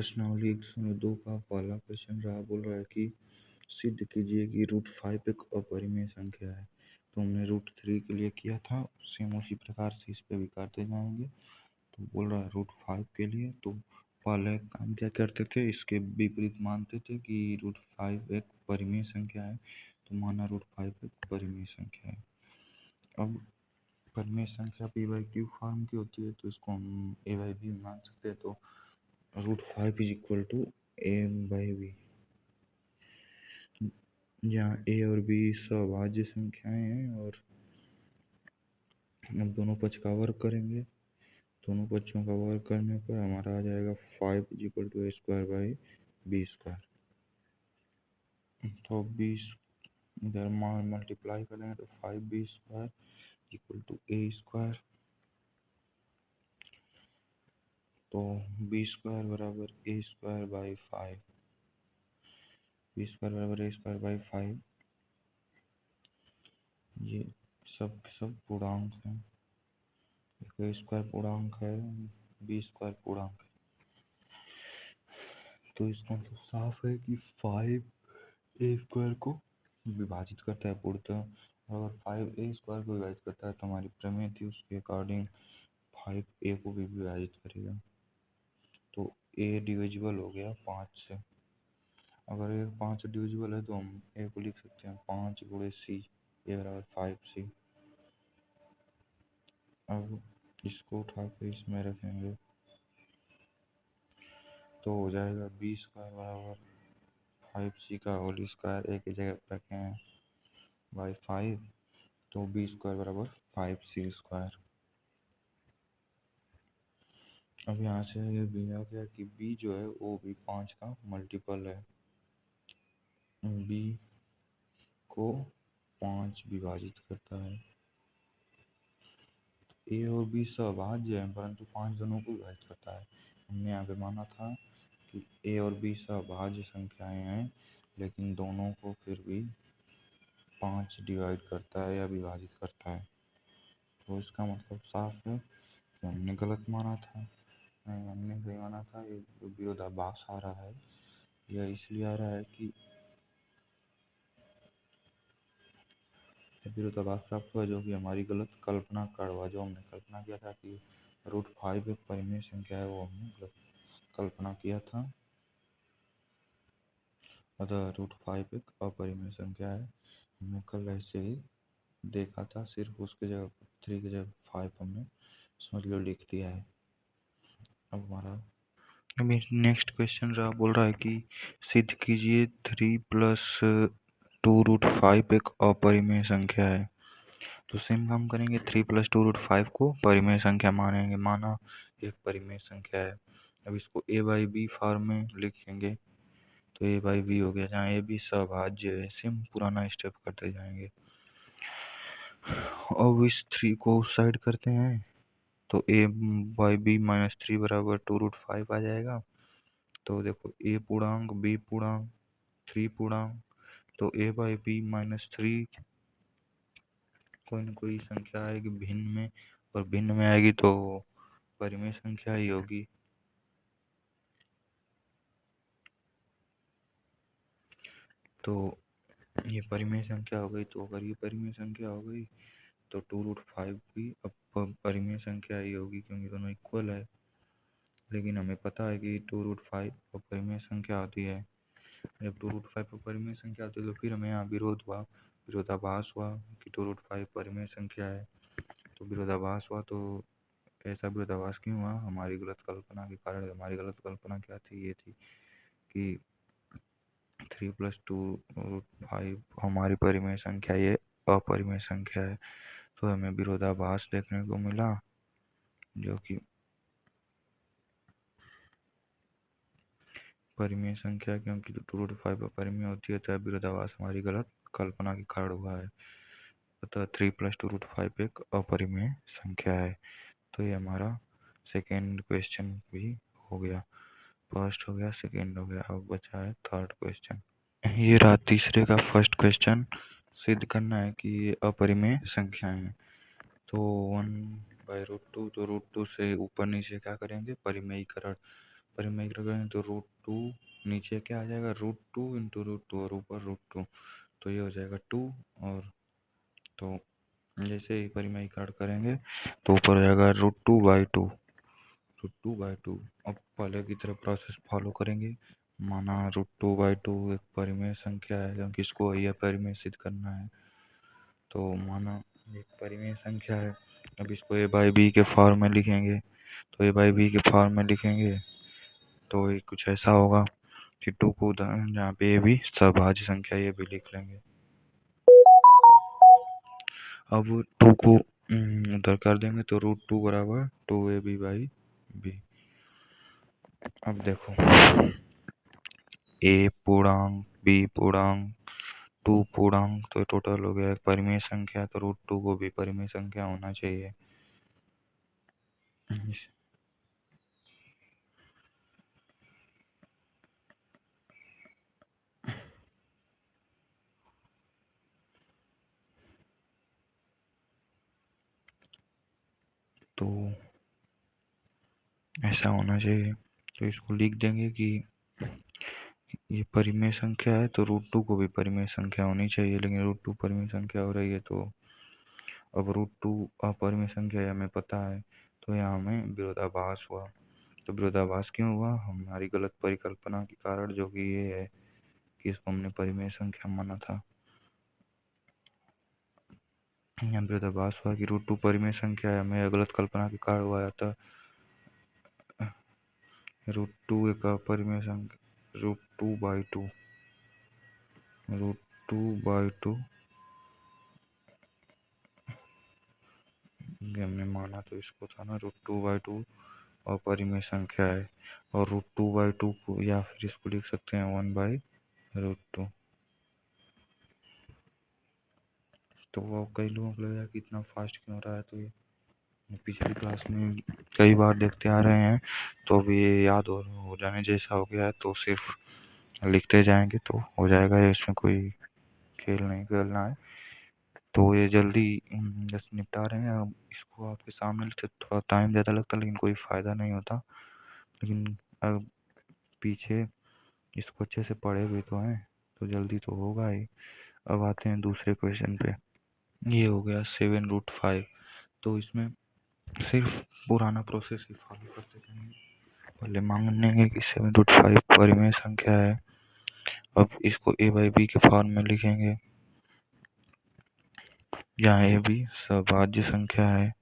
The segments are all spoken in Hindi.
प्रश्नावली 102 का पहला क्वेश्चन रहा, बोल रहा है कि सिद्ध कीजिए कि √5 एक अपरिमेय संख्या है। तो हमने √3 के लिए किया था, सेम उसी प्रकार से इस पे भी करते जाएंगे। तो बोल रहा है √5 के लिए, तो पहले काम क्या करते थे, इसके विपरीत मानते थे कि √5 एक परिमेय संख्या है, तो माना √5 एक परिमेय संख्या है। अब परिमेय संख्या p/q फॉर्म की होती है, तो इसको हम a/b मान सकते हैं। तो √5 इज इक्वल टू a/b, जहाँ a और b सभाज्य संख्याएं हैं, और हम दोनों पक्ष का वर्ग करेंगे। दोनों पक्षों का वर्ग करने पर हमारा आ जाएगा 5 इज इक्वल टू a²/b²। तो 20 इधर मल्टीप्लाई करेंगे तो 5b² इक्वल टू a²। तो b² बराबर a²/5, b² बराबर a²/5। ये सब पूर्णांक हैं, a² पूर्णांक है, b² पूर्णांक है। तो इसका मतलब साफ है कि 5a² को विभाजित करता है पूर्णतः। अगर 5a² को विभाजित करता है तो हमारी प्रमेय थी उसके अकॉर्डिंग 5a को भी विभाजित करेगा। तो a डिविजिबल हो गया 5 से। अगर ये 5 डिविजिबल है तो हम a को लिख सकते हैं 5 × c, a बराबर 5c। अब इसको उठा के इसमें रखेंगे तो हो जाएगा b² बराबर 5c का होल स्क्वायर, एक ही जगह पर रखे हैं बाई 5, तो b² बराबर 5c²। अब यहाँ से ये भी आ गया कि b जो है वो भी 5 का मल्टीपल है। b को 5 विभाजित करता है। a और b सभाज्य है, परंतु 5 दोनों को विभाजित करता है। हमने यहाँ पे माना था कि a और b सभाज्य संख्याएं हैं, लेकिन दोनों को फिर भी 5 डिवाइड करता है या विभाजित करता है। तो इसका मतलब साफ है कि हमने गलत माना था। नहीं, हमने सही माना था। ये विरोधाभास आ रहा है, यह इसलिए आ रहा है कि विरोधाभास प्राप्त हुआ, जो कि हमारी गलत कल्पना का हुआ। जो हमने कल्पना किया था कि √5 एक परिमेय संख्या है, वो हमने गलत कल्पना किया था। अतः √5 एक अपरिमेय संख्या है। हमने कल ऐसे ही देखा था, सिर्फ उसके जगह 3 की जगह 5 हमने समझ लो लिख दिया है। अब हमारा अभी नेक्स्ट क्वेश्चन रहा, बोल रहा है कि सिद्ध कीजिए 3 + 2√5 एक अपरिमेय संख्या है। तो सेम काम करेंगे, 3 + 2√5 को परिमेय संख्या मानेंगे, माना एक परिमेय संख्या है। अब इसको a/b फॉर्म में लिखेंगे तो a/b हो गया, जहाँ a/b सभाज्य है। सेम पुराना स्टेप करते जाएंगे। अब इस 3 को उस साइड करते हैं तो a/b - 3 बराबर 2√5 आ जाएगा। तो देखो a पूर्णांक, b पूर्णांक, 3 पूर्णांक, तो a/b - 3 कोई न कोई संख्या आएगी भिन्न में, और भिन्न में आएगी तो परिमेय संख्या ही होगी। तो ये परिमेय संख्या हो गई। तो अगर ये परिमेय संख्या हो गई तो 2√5 भी अब परिमेय संख्या ही होगी, क्योंकि दोनों इक्वल है। लेकिन हमें पता है कि 2√5 अपरिमेय संख्या होती है। जब 2√5 अपरिमेय संख्या होती है तो फिर हमें यहाँ विरोधाभास हुआ कि 2√5 परिमेय संख्या है। तो विरोधाभास हुआ, तो ऐसा विरोधाभास क्यों हुआ? हमारी गलत कल्पना के कारण। हमारी गलत कल्पना क्या थी? ये थी कि 3 + 2√5 हमारी परिमेय संख्या, ये अपरिमेय संख्या है। तो हमें विरोधाभास देखने को मिला, जो कि परिमेय संख्या, क्योंकि 2√5 अपरिमेय होती है, तो विरोधाभास हमारी गलत कल्पना के कारण हुआ है। अतः 3 + 2√5 एक अपरिमेय संख्या है। तो ये हमारा सेकेंड क्वेश्चन भी हो गया। फर्स्ट हो गया, सेकेंड हो गया, अब बचा है थर्ड क्वेश्चन। ये रहा तीसरे का फर्स्ट क्वेश्चन। सिद्ध करना है कि ये अपरिमेय संख्याएं हैं। तो 1/√2, तो √2 से ऊपर नीचे क्या करेंगे? परिमेयीकरण। परिमेय करेंगे तो √2 नीचे क्या आ जाएगा, √2 इंटू √2 और ऊपर √2, तो ये हो जाएगा 2। और तो जैसे ही परिमेयीकरण करेंगे तो ऊपर हो जाएगा √2/2, √2/2। अब पहले की तरह प्रोसेस फॉलो करेंगे। माना √2/2 एक परिमेय संख्या है, क्योंकि इसको यह परिमेय सिद्ध करना है। तो माना एक परिमेय संख्या है, अब इसको a/b के फॉर्म में लिखेंगे। तो a/b के फॉर्म में लिखेंगे तो ये कुछ ऐसा होगा कि 2 को जहाँ पे a b सभाज्य संख्या ये भी लिख लेंगे। अब 2 को उधर कर देंगे तो √2 बराबर 2ab/b। अब देखो a पूर्णांक, b पूर्णांक, 2 पूर्णांक, तो टोटल हो गया एक परिमेय संख्या, तो √2 को भी परिमेय संख्या होना चाहिए। तो ऐसा होना चाहिए, तो इसको लिख देंगे कि ये परिमेय संख्या है तो √2 को भी परिमेय संख्या होनी चाहिए, लेकिन √2 परिमेय संख्या हो रही है। तो अब √2 अपरिमेय संख्या है, हमें पता है, तो यहाँ हमें विरोधाभास हुआ। तो विरोधाभास क्यों हुआ, हमारी गलत परिकल्पना के कारण, जो कि ये है कि इसको हमने परिमेय संख्या माना था। यहाँ विरोधाभास हुआ कि √2 परिमेय संख्या है, हमें गलत कल्पना के कारण हुआ था। √2 एक अपरिमेय संख्या, √2/2, √2/2 हमने माना, तो इसको था ना √2/2 अपरिमेय संख्या है। और √2/2 को या फिर इसको लिख सकते हैं 1/√2। तो वो कई लोगों को लगेगा कि इतना फास्ट क्यों हो रहा है, तो ये पिछली क्लास में कई बार देखते आ रहे हैं, तो अभी ये याद हो जाने जैसा हो गया है, तो सिर्फ लिखते जाएंगे तो हो जाएगा। इसमें कोई खेल नहीं खेलना है। तो ये जल्दी बस निपटा रहे हैं। अब इसको आपके सामने लिखते थोड़ा टाइम ज़्यादा लगता, लेकिन कोई फ़ायदा नहीं होता। लेकिन अब पीछे इसको अच्छे से पढ़े हुए तो हैं, तो जल्दी तो होगा ही। अब आते हैं दूसरे क्वेश्चन पे। ये हो गया 7√5। तो इसमें सिर्फ पुराना प्रोसेस ही फॉलो करते जाएंगे। पहले मानेंगे कि 7√5 परिमेय संख्या है। अब इसको a/b के फॉर्म में लिखेंगे, जहाँ a b सभाज्य संख्या है।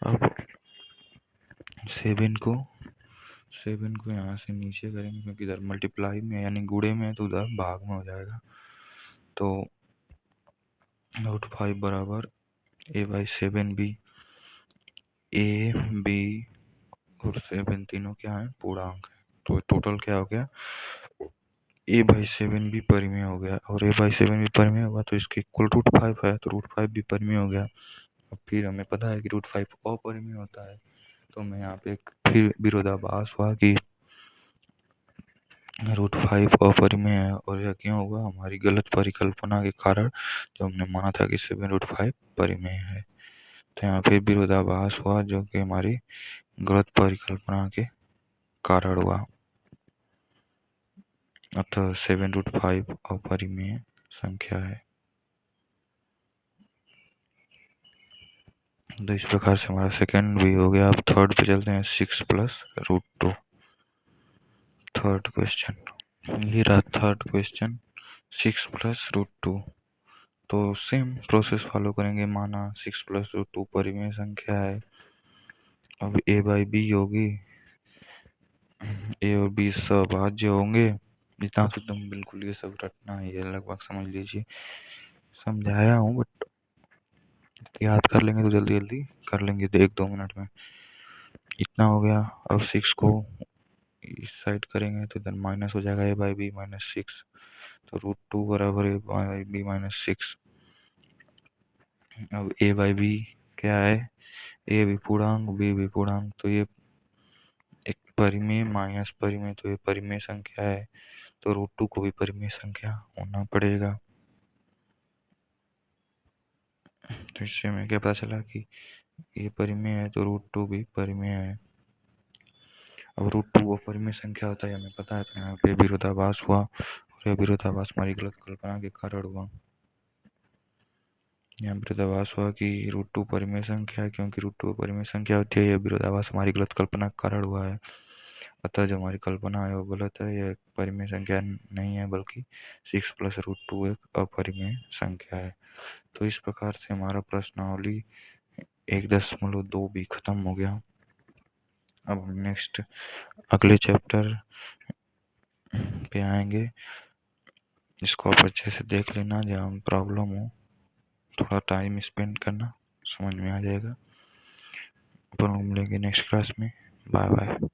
अब 7 को यहाँ से नीचे करेंगे, क्योंकि इधर मल्टीप्लाई में यानी गुणे में है, तो उधर भाग में हो जाएगा। तो √5 बराबर a/7b। a b और 7 तीनों क्या है, पूर्णांक है। तो टोटल क्या हो गया, a/7b परिमेय हो गया। और a/7b परिमेय होगा तो इसके इक्वल √5 है, तो √5 भी परिमेय हो गया। अब फिर हमें पता है कि √5 अपरिमेय होता है। तो मैं यहाँ पे फिर विरोधाभास हुआ कि √5 अपरिमेय है, और यह क्यों हुआ, हमारी गलत परिकल्पना के कारण, जो हमने माना था कि 7√5 परिमेय है। तो यहाँ पे विरोधाभास हुआ, जो कि हमारी गलत परिकल्पना के कारण हुआ। अतः 7√5 अपरिमेय संख्या है। तो इस प्रकार से हमारा सेकंड भी हो गया। अब थर्ड पे चलते हैं, 6+√2। थर्ड क्वेश्चन ये रहा। Third question 6+√2। तो सेम प्रोसेस फॉलो करेंगे। माना 6+√2 परिमेय संख्या है। अब a/b होगी, a और b सभाज्य होंगे। इतना तो एकदम बिल्कुल ये सब रटना है, ये लगभग समझ लीजिए, समझाया हूँ, बट याद कर लेंगे तो जल्दी जल्दी कर लेंगे 1-2 मिनट में। इतना हो गया। अब 6 को इस साइड करेंगे तो इधर माइनस हो जाएगा a/b -6। तो √2 बराबर a/b-6। अब a/b क्या है, a भी पूर्णांक, b भी पूर्णांक, तो ये एक परिमेय माइनस परिमेय, तो ये परिमेय संख्या है, तो √2 को भी परिमेय संख्या होना पड़ेगा। तो इससे हमें क्या पता चला कि ये परिमेय है, तो √2 भी परिमेय है। अब √2 अपरिमेय संख्या होता है हमें पता है, तो यहाँ पे विरोधाभास हुआ, और यह विरोधाभास हमारी गलत कल्पना के कारण हुआ। यहाँ विरोधाभास हुआ कि √2 परिमेय संख्या है, क्योंकि √2 परिमेय संख्या होती है। यह विरोधाभास हमारी गलत कल्पना के कारण हुआ है। अतः जो हमारी कल्पना है वो गलत है, यह परिमेय संख्या नहीं है, बल्कि 6 + √2 एक अपरिमेय संख्या है। तो इस प्रकार से हमारा प्रश्नावली 1.2 भी खत्म हो गया। अब हम नेक्स्ट अगले चैप्टर पे आएंगे। इसको आप अच्छे से देख लेना, जहाँ प्रॉब्लम हो थोड़ा टाइम स्पेंड करना, समझ में आ जाएगा। अपन मिलेंगे नेक्स्ट क्लास में। Bye bye.